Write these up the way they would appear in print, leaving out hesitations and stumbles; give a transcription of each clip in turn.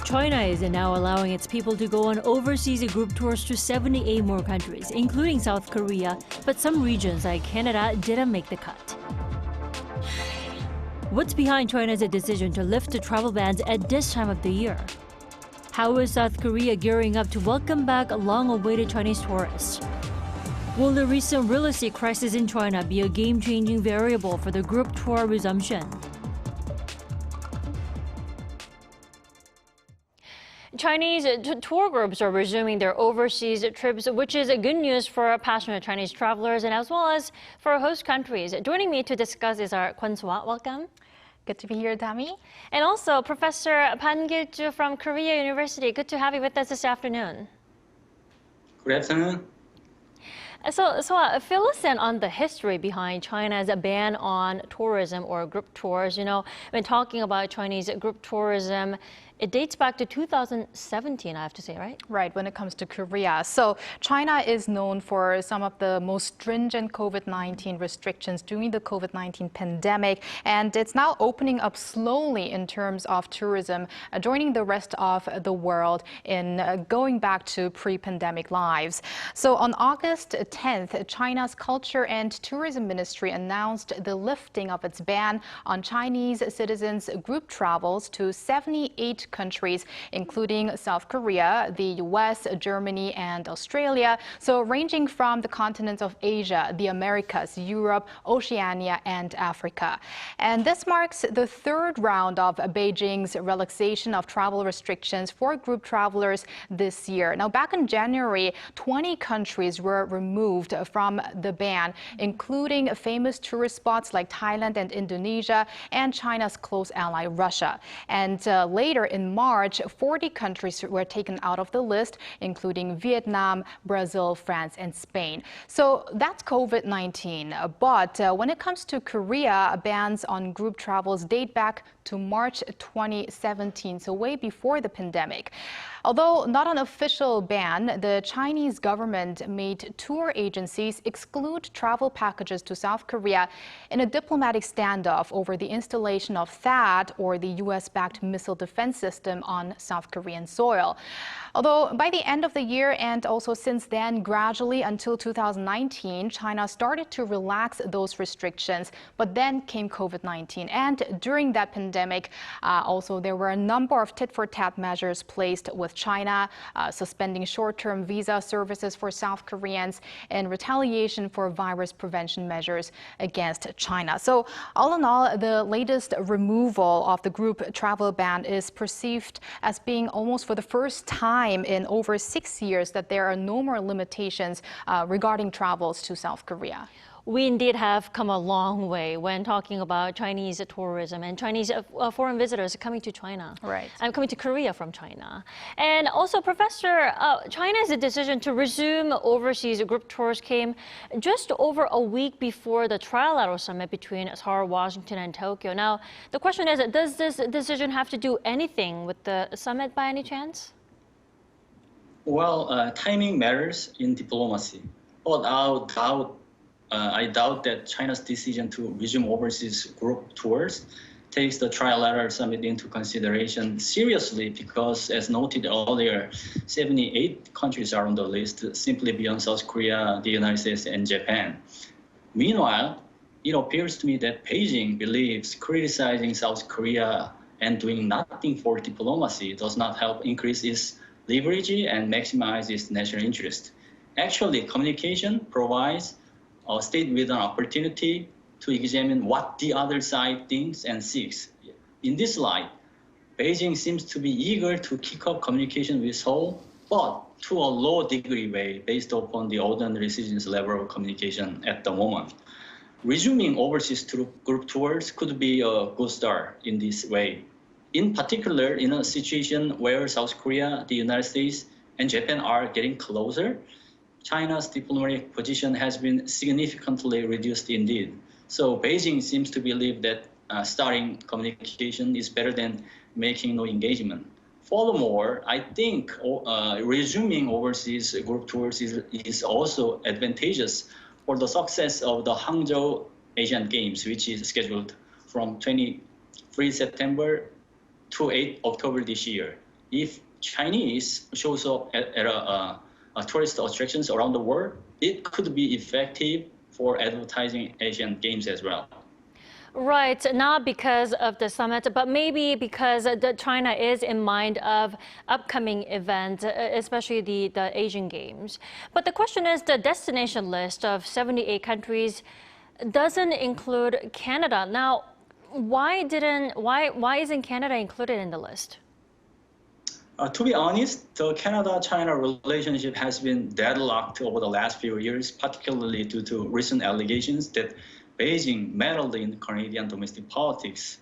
China is now allowing its people to go on overseas group tours to 78 more countries, including South Korea, but some regions like Canada didn't make the cut. What's behind China's decision to lift the travel bans at this time of the year? How is South Korea gearing up to welcome back long-awaited Chinese tourists? Will the recent real estate crisis in China be a game-changing variable for the group tour resumption? Chinese tour groups are resuming their overseas trips, which is good news for passionate Chinese travelers and as well as for host countries. Joining me to discuss is our Kwon Soa. Welcome. Good to be here, Dami. And also Professor Kil-joo from Korea University. Good to have you with us this afternoon. Good afternoon. So fill us in on the history behind China's ban on tourism or group tours. You know, when talking about Chinese group tourism, it dates back to 2017, I have to say, right? Right, when it comes to Korea. So China is known for some of the most stringent COVID-19 restrictions during the COVID-19 pandemic, and it's now opening up slowly in terms of tourism, joining the rest of the world in going back to pre-pandemic lives. So on August 10th, China's Culture and Tourism Ministry announced the lifting of its ban on Chinese citizens' group travels to 78 countries, including South Korea, the US, Germany, and Australia. So ranging from the continents of Asia, the Americas, Europe, Oceania, and Africa. And this marks the third round of Beijing's relaxation of travel restrictions for group travelers this year. Now, back in January, 20 countries were removed from the ban, including famous tourist spots like Thailand and Indonesia, and China's close ally, Russia. And later in March, 40 countries were taken out of the list, including Vietnam, Brazil, France, and Spain. So that's COVID-19. But when it comes to Korea, bans on group travels date back to March 2017, so way before the pandemic. Although not an official ban, the Chinese government made tour agencies exclude travel packages to South Korea in a diplomatic standoff over the installation of THAAD, or the US-backed missile defense system, on South Korean soil. Although by the end of the year and also since then, gradually until 2019, China started to relax those restrictions, but then came COVID-19. And during that pandemic, also there were a number of tit-for-tat measures placed with China, suspending short-term visa services for South Koreans in retaliation for virus prevention measures against China. So all in all, the latest removal of the group travel ban is perceived as being almost for the first time in over 6 years that there are no more limitations regarding travels to South Korea. We indeed have come a long way when talking about Chinese tourism and Chinese foreign visitors coming to China. Right. And coming to Korea from China. And also, Professor, China's decision to resume overseas group tours came just over a week before the trilateral summit between Seoul, Washington, and Tokyo. Now, the question is, does this decision have to do anything with the summit by any chance? Well, timing matters in diplomacy, but I doubt that China's decision to resume overseas group tours takes the trilateral summit into consideration seriously because, as noted earlier, 78 countries are on the list, simply beyond South Korea, the United States, and Japan. Meanwhile, it appears to me that Beijing believes criticizing South Korea and doing nothing for diplomacy does not help increase its leverage and maximize its national interest. Actually, communication provides a state with an opportunity to examine what the other side thinks and seeks. In this light, Beijing seems to be eager to kick off communication with Seoul, but to a low degree way based upon the ordinary citizens' level of communication at the moment. Resuming overseas group tours could be a good start in this way. In particular, in a situation where South Korea, the United States, and Japan are getting closer, China's diplomatic position has been significantly reduced indeed. So Beijing seems to believe that starting communication is better than making no engagement. Furthermore, I think resuming overseas group tours is also advantageous for the success of the Hangzhou Asian Games, which is scheduled from 23 September to 8 October this year. if Chinese shows up at tourist attractions around the world, it could be effective for advertising Asian Games as well. Right, not because of the summit, but maybe because China is in mind of upcoming events, especially the Asian Games. But the question is, the destination list of 78 countries doesn't include Canada. Now, why isn't Canada included in the list? To be honest, the Canada-China relationship has been deadlocked over the last few years, particularly due to recent allegations that Beijing meddled in Canadian domestic politics,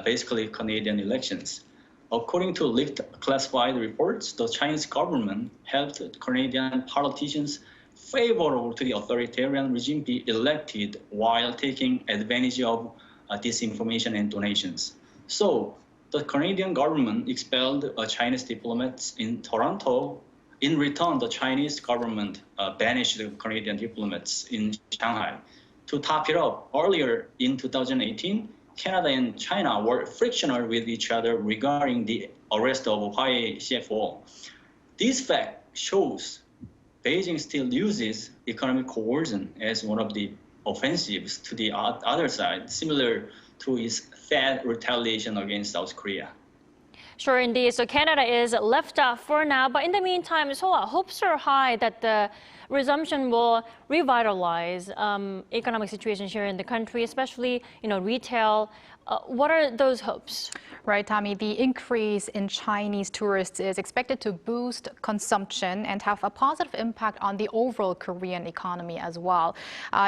basically Canadian elections. According to leaked classified reports, the Chinese government helped Canadian politicians favorable to the authoritarian regime be elected while taking advantage of disinformation and donations. So the Canadian government expelled Chinese diplomats in Toronto. In return, the Chinese government banished the Canadian diplomats in Shanghai. To top it up, earlier in 2018, Canada and China were frictional with each other regarding the arrest of Huawei CFO. This fact shows Beijing still uses economic coercion as one of the offensives to the other side, similar to its Fed retaliation against South Korea. Sure, indeed. So Canada is left out for now. But in the meantime, Soa, hopes are high that the resumption will revitalize economic situations here in the country, especially, retail. What are those hopes? Right, Tommy, the increase in Chinese tourists is expected to boost consumption and have a positive impact on the overall Korean economy as well.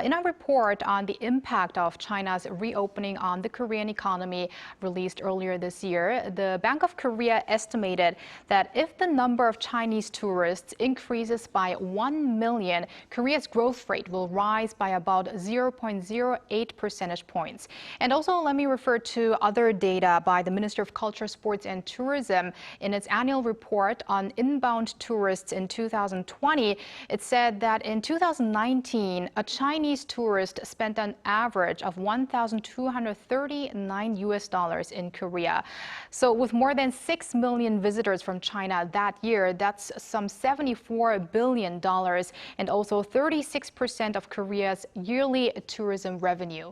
In a report on the impact of China's reopening on the Korean economy released earlier this year, the Bank of Korea estimated that if the number of Chinese tourists increases by 1 million, Korea's growth rate will rise by about 0.08 percentage points. And also, let me refer to other data by the Minister of Culture, Sports and Tourism. In its annual report on inbound tourists in 2020, it said that in 2019, a Chinese tourist spent an average of $1,239 in Korea. So with more than 6 million visitors from China that year, that's some $74 billion and also 36% of Korea's yearly tourism revenue.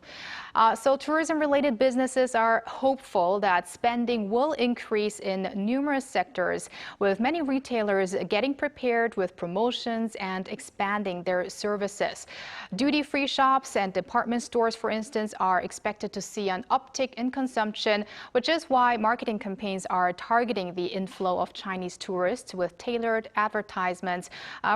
So tourism-related businesses are hopeful that spending will increase in numerous sectors, with many retailers getting prepared with promotions and expanding their services. Duty-free shops and department stores, for instance, are expected to see an uptick in consumption, which is why marketing campaigns are targeting the inflow of Chinese tourists with tailored advertisements,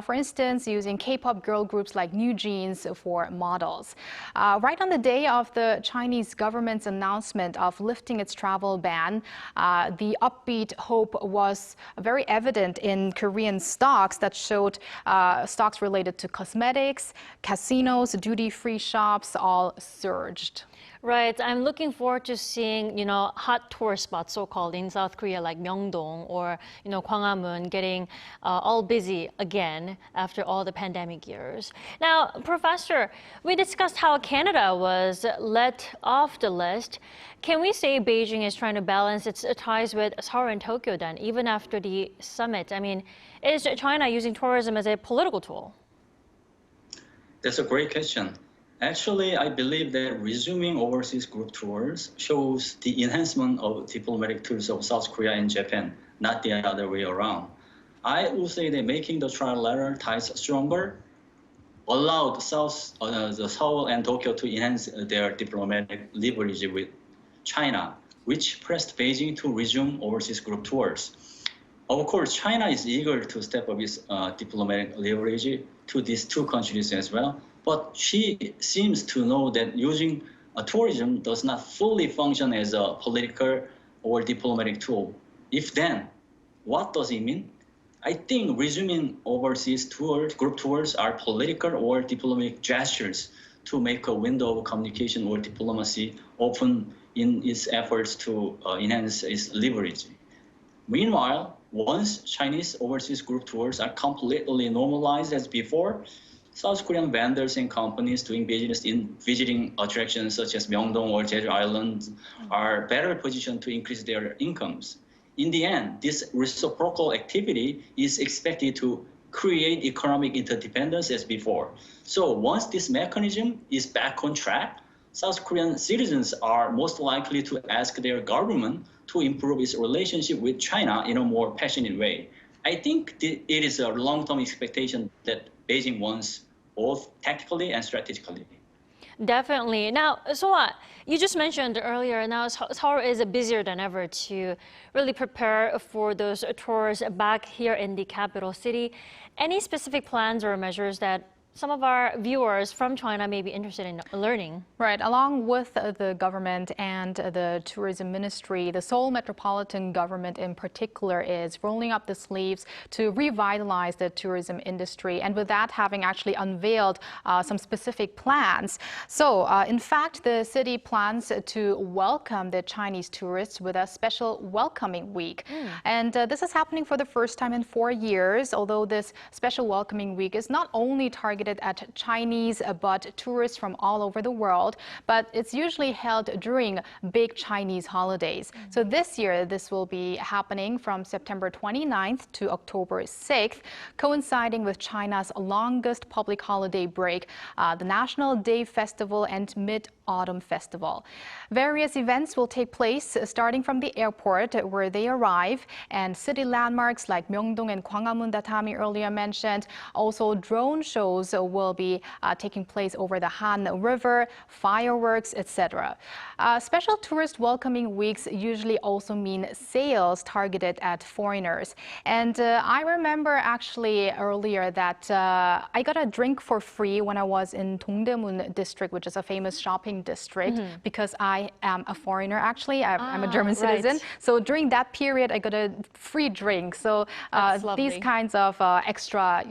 for instance, using K-pop girl groups like New Jeans for models. Right on the day of the Chinese government's announcement of lifting its travel ban, the upbeat hope was very evident in Korean stocks that showed stocks related to cosmetics, casinos, duty-free shops all surged. Right. I'm looking forward to seeing, hot tourist spots, so-called, in South Korea, like Myeongdong or, Gwanghwamun, getting all busy again after all the pandemic years. Now, Professor, we discussed how Canada was let off the list. Can we say Beijing is trying to balance its ties with Seoul and Tokyo then, even after the summit? I mean, is China using tourism as a political tool? That's a great question. Actually, I believe that resuming overseas group tours shows the enhancement of diplomatic tools of South Korea and Japan, not the other way around. I would say that making the trilateral ties stronger allowed the Seoul and Tokyo to enhance their diplomatic leverage with China, which pressed Beijing to resume overseas group tours. Of course, China is eager to step up its diplomatic leverage to these two countries as well. But she seems to know that using tourism does not fully function as a political or diplomatic tool. If then, what does it mean? I think resuming overseas tours, group tours, are political or diplomatic gestures to make a window of communication or diplomacy open in its efforts to enhance its leverage. Meanwhile, once Chinese overseas group tours are completely normalized as before, South Korean vendors and companies doing business in visiting attractions such as Myeongdong or Jeju Island are better positioned to increase their incomes. In the end, this reciprocal activity is expected to create economic interdependence as before. So once this mechanism is back on track, South Korean citizens are most likely to ask their government to improve its relationship with China in a more passionate way. I think it is a long-term expectation that Beijing wants both tactically and strategically. Definitely. Now, Soa, you just mentioned earlier, now Seoul is busier than ever to really prepare for those tours back here in the capital city. Any specific plans or measures that some of our viewers from China may be interested in learning? Right. Along with the government and the tourism ministry, the Seoul metropolitan government in particular is rolling up the sleeves to revitalize the tourism industry. And with that, having actually unveiled some specific plans. So, in fact, the city plans to welcome the Chinese tourists with a special welcoming week. And this is happening for the first time in 4 years, although this special welcoming week is not only targeted at Chinese, but tourists from all over the world. But it's usually held during big Chinese holidays. So this year, this will be happening from September 29th to October 6th, coinciding with China's longest public holiday break, the National Day Festival and Mid-Autumn Festival. Various events will take place starting from the airport where they arrive, and city landmarks like Myeongdong and Gwanghwamun that Tami earlier mentioned. Also, drone shows will be taking place over the Han River, fireworks, etc. Special tourist welcoming weeks usually also mean sales targeted at foreigners. And I remember actually earlier that I got a drink for free when I was in Dongdaemun district, which is a famous shopping district, because I am a foreigner actually. I'm a German citizen. Right. So during that period, I got a free drink. So these kinds of extra,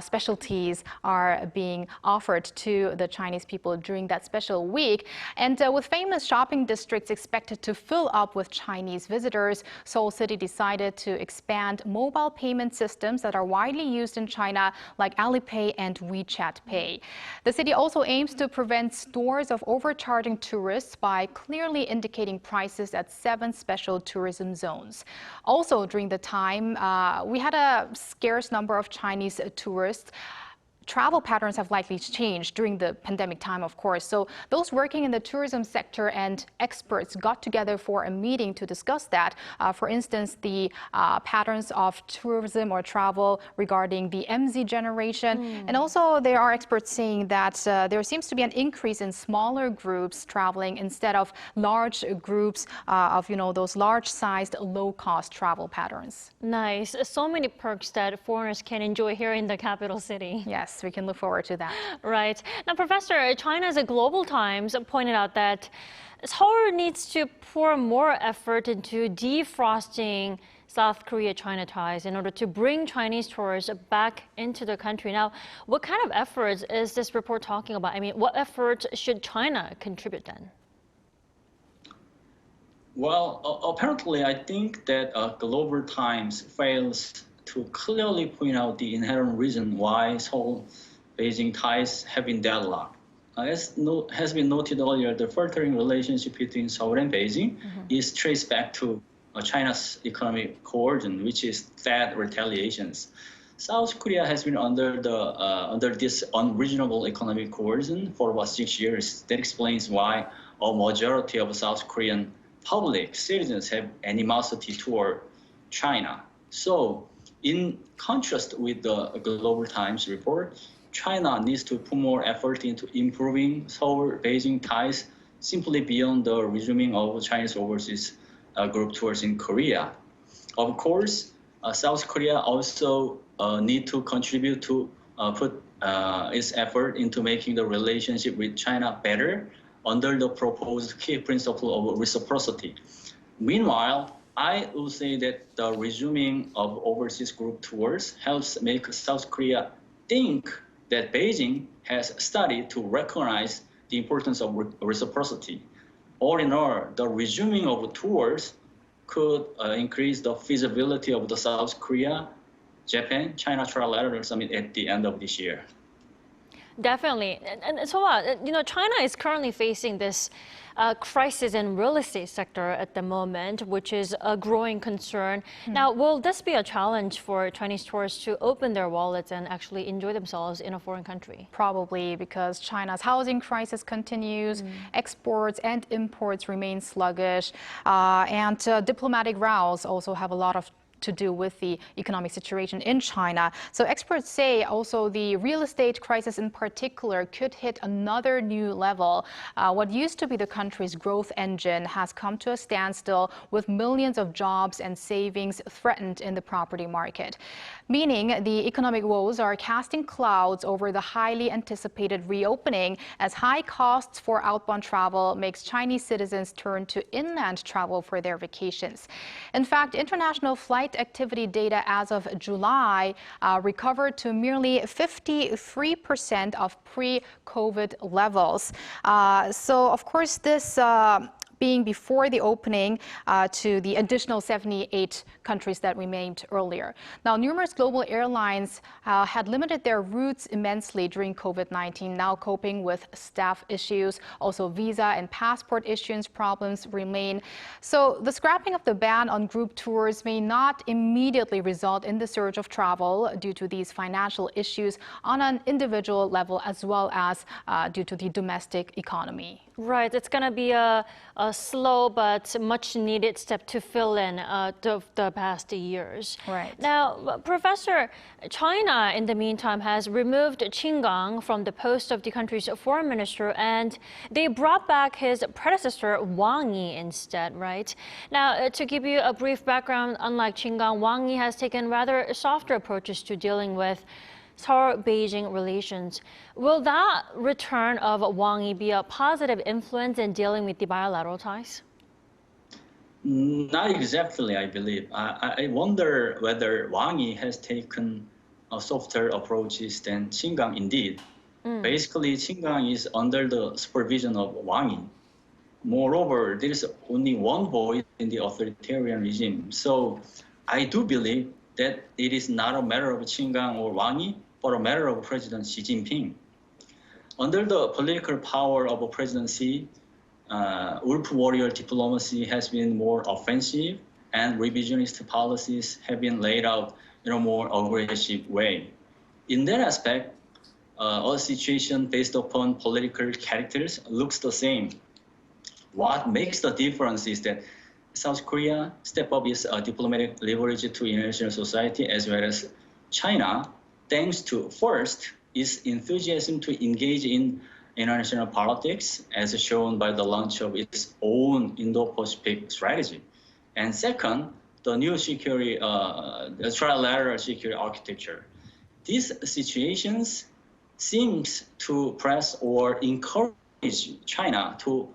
specialties are being offered to the Chinese people during that special week. And with famous shopping districts expected to fill up with Chinese visitors, Seoul City decided to expand mobile payment systems that are widely used in China, like Alipay and WeChat Pay. The city also aims to prevent stores of overcharging tourists by clearly indicating prices at 7 special tourism zones. Also, during the time, we had a scarce number of Chinese tourists. Travel patterns have likely changed during the pandemic time, of course. So those working in the tourism sector and experts got together for a meeting to discuss that. For instance, the patterns of tourism or travel regarding the MZ generation. And also there are experts saying that there seems to be an increase in smaller groups traveling instead of large groups of, those large-sized, low-cost travel patterns. Nice. So many perks that foreigners can enjoy here in the capital city. Yes. We can look forward to that. Right. Now, Professor, China's Global Times pointed out that Seoul needs to pour more effort into defrosting South Korea-China ties in order to bring Chinese tourists back into the country. Now, what kind of efforts is this report talking about? I mean, what efforts should China contribute then? Well, apparently, I think that Global Times fails to clearly point out the inherent reason why Seoul-Beijing ties have been deadlocked. As has been noted earlier, the faltering relationship between Seoul and Beijing is traced back to China's economic coercion, which is that retaliations. South Korea has been under this unreasonable economic coercion for about 6 years. That explains why a majority of South Korean public citizens have animosity toward China. So, in contrast with the Global Times report, China needs to put more effort into improving Seoul-Beijing ties simply beyond the resuming of Chinese overseas group tours in Korea. Of course, South Korea also need to contribute to put its effort into making the relationship with China better under the proposed key principle of reciprocity. Meanwhile, I would say that the resuming of overseas group tours helps make South Korea think that Beijing has studied to recognize the importance of reciprocity. All in all, the resuming of tours could increase the feasibility of the South Korea, Japan, China trilateral summit at the end of this year. Definitely. And so, China is currently facing this crisis in real estate sector at the moment, which is a growing concern. Now, will this be a challenge for Chinese tourists to open their wallets and actually enjoy themselves in a foreign country? Probably because China's housing crisis continues, exports and imports remain sluggish, and diplomatic rows also have a lot to do with the economic situation in China. So experts say also the real estate crisis in particular could hit another new level. What used to be the country's growth engine has come to a standstill with millions of jobs and savings threatened in the property market. Meaning the economic woes are casting clouds over the highly anticipated reopening as high costs for outbound travel makes Chinese citizens turn to inland travel for their vacations. In fact, international flight activity data as of July recovered to merely 53% of pre-COVID levels. So, of course, this being before the opening to the additional 78 countries that remained earlier. Now, numerous global airlines had limited their routes immensely during COVID-19, now coping with staff issues. Also, visa and passport issuance problems remain. So the scrapping of the ban on group tours may not immediately result in the surge of travel due to these financial issues on an individual level as well as due to the domestic economy. Right, it's going to be a slow but much needed step to fill in the past years. Right. Now, Professor, China in the meantime has removed Qin Gang from the post of the country's foreign minister, and they brought back his predecessor Wang Yi instead, right? Now, to give you a brief background, unlike Qin Gang, Wang Yi has taken rather softer approaches to dealing with Seoul-Beijing relations. Will that return of Wang Yi be a positive influence in dealing with the bilateral ties? Not exactly, I believe. I wonder whether Wang Yi has taken a softer approaches than Qin Gang indeed. Basically, Qin Gang is under the supervision of Wang Yi. Moreover, there is only one voice in the authoritarian regime. So I do believe that it is not a matter of Qin Gang or Wang Yi, but a matter of President Xi Jinping. Under the political power of President Xi, wolf warrior diplomacy has been more offensive, and revisionist policies have been laid out in a more aggressive way. In that aspect, a situation based upon political characters looks the same. What makes the difference is that South Korea step up its diplomatic leverage to international society, as well as China, thanks to first its enthusiasm to engage in international politics, as shown by the launch of its own Indo-Pacific strategy, and second, the new security, the trilateral security architecture. These situations seems to press or encourage China to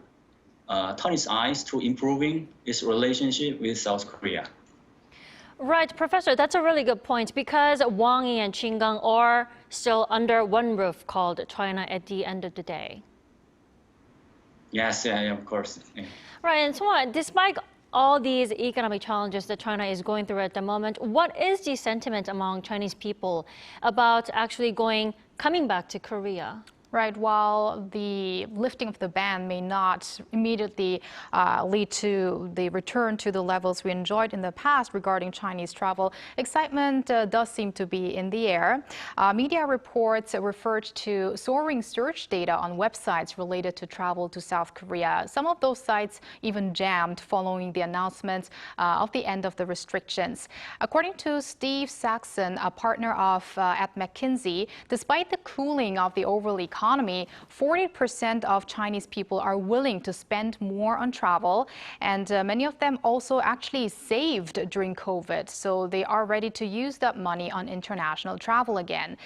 turn its eyes to improving its relationship with South Korea. Right, Professor, that's a really good point because Wang Yi and Qin Gang are still under one roof called China at the end of the day. Yes, yeah, of course. Yeah. Right, and so despite all these economic challenges that China is going through at the moment, what is the sentiment among Chinese people about actually coming back to Korea? Right, while the lifting of the ban may not immediately lead to the return to the levels we enjoyed in the past regarding Chinese travel, excitement does seem to be in the air. Media reports referred to soaring search data on websites related to travel to South Korea. Some of those sites even jammed following the announcement of the end of the restrictions. According to Steve Saxon, a partner at McKinsey, despite the cooling of the overall economy, 40% of Chinese people are willing to spend more on travel, and many of them also actually saved during COVID, so they are ready to use that money on international travel again.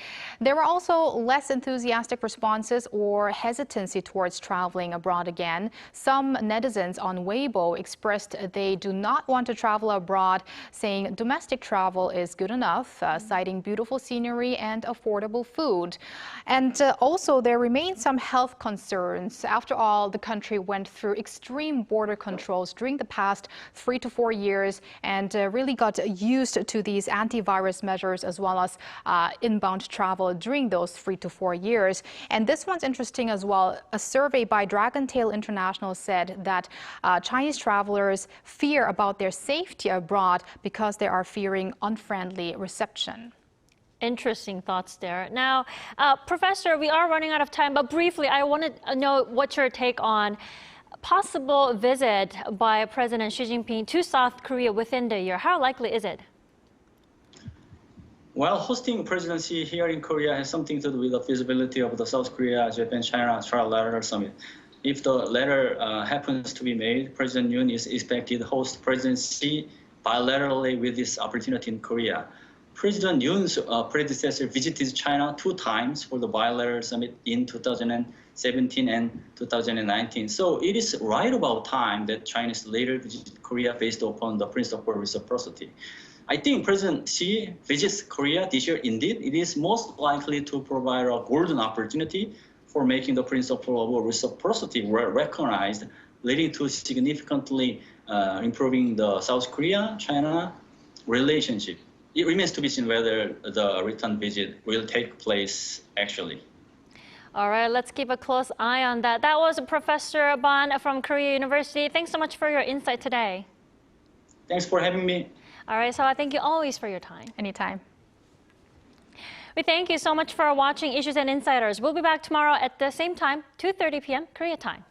There were also less enthusiastic responses or hesitancy towards traveling abroad again. Some netizens on Weibo expressed they do not want to travel abroad, saying domestic travel is good enough, citing beautiful scenery and affordable food. And also there remain some health concerns. After all, the country went through extreme border controls during the past 3 to 4 years and really got used to these antivirus measures as well as inbound travel during those 3 to 4 years. And this one's interesting as well. A survey by Dragontail International said that Chinese travelers fear about their safety abroad because they are fearing unfriendly reception. Interesting thoughts there. Now, Professor, we are running out of time, but briefly, I want to know what's your take on possible visit by President Xi Jinping to South Korea within the year. How likely is it? Well, hosting President Xi here in Korea has something to do with the feasibility of the South Korea, Japan, China trilateral summit. If the latter happens to be made, President Yoon is expected to host President Xi bilaterally with this opportunity in Korea. President Yoon's predecessor visited China 2 times for the bilateral summit in 2017 and 2019. So it is right about time that China's later visit Korea based upon the principle of reciprocity. I think President Xi visits Korea this year. Indeed, it is most likely to provide a golden opportunity for making the principle of reciprocity recognized, leading to significantly improving the South Korea-China relationship. It remains to be seen whether the return visit will take place actually. All right, let's keep a close eye on that. That was Professor Ban from Korea University. Thanks so much for your insight today. Thanks for having me. All right, so I thank you always for your time. Anytime. We thank you so much for watching Issues and Insiders. We'll be back tomorrow at the same time, 2:30 p.m. Korea time.